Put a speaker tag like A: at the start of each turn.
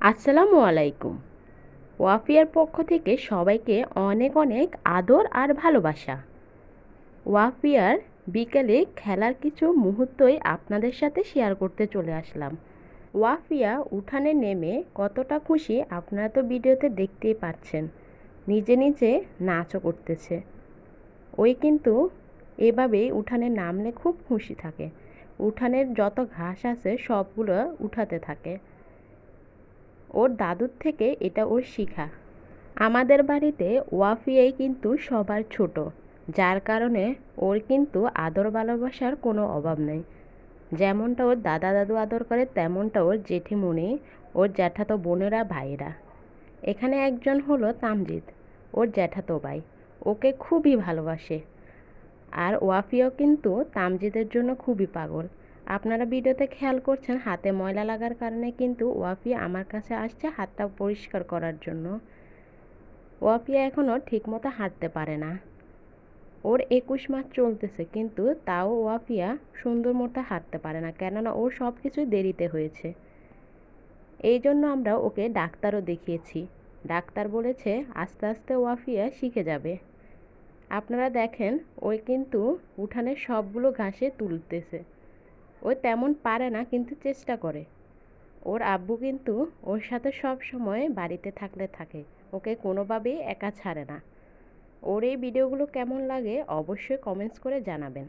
A: আসসালামু আলাইকুম। ওয়াফিয়ার পক্ষ থেকে সবাইকে অনেক অনেক আদর আর ভালোবাসা। ওয়াফিয়ার বিকেলে খেলার কিছু মুহূর্তই আপনাদের সাথে শেয়ার করতে চলে আসলাম। ওয়াফিয়া উঠানে নেমে কতটা খুশি আপনারা তো ভিডিওতে দেখতেই পাচ্ছেন। নিজে নিজে নাচও করতেছে। ওই কিন্তু এভাবেই উঠানে নামলে খুব খুশি থাকে। উঠানের যত ঘাস আছে সবগুলো উঠাতে থাকে। ওর দাদুর থেকে এটা ওর শিখা। আমাদের বাড়িতে ওয়াফিয়াই কিন্তু সবার ছোট, যার কারণে ওর কিন্তু আদর ভালোবাসার কোনো অভাব নেই। যেমনটা ওর দাদা দাদু আদর করে তেমনটা ওর জেঠিমণি, ওর জ্যাঠাতো বোনেরা, ভাইরা। এখানে একজন হলো তামজিদ, ওর জ্যাঠাতো ভাই। ওকে খুবই ভালোবাসে। আর ওয়াফিয়াও কিন্তু তামজিদের জন্য খুবই পাগল। আপনারা ভিডিওতে খেয়াল করছেন হাতে ময়লা লাগার কারণে কিন্তু ওয়াফিয়া আমার কাছে আসছে হাতটা পরিষ্কার করার জন্য। ওয়াফিয়া এখনও ঠিকমতো হাঁটতে পারে না। ওর 21 মাস চলতেছে, কিন্তু তাও ওয়াফিয়া সুন্দর মতো হাঁটতে পারে না, কেননা ওর সব কিছু দেরিতে হয়েছে। এই জন্য আমরা ওকে ডাক্তারও দেখিয়েছি। ডাক্তার বলেছে আস্তে আস্তে ওয়াফিয়া শিখে যাবে। আপনারা দেখেন ওই কিন্তু উঠানের সবগুলো ঘাসে তুলতেছে। ও তেমন পারে না, কিন্তু চেষ্টা করে। ওর আব্বু কিন্তু ওর সাথে সব সময় বাড়িতে থাকলে থাকে, ওকে কোনোভাবেই একা ছাড়ে না। ওর এই ভিডিওগুলো কেমন লাগে অবশ্যই কমেন্টস করে জানাবেন।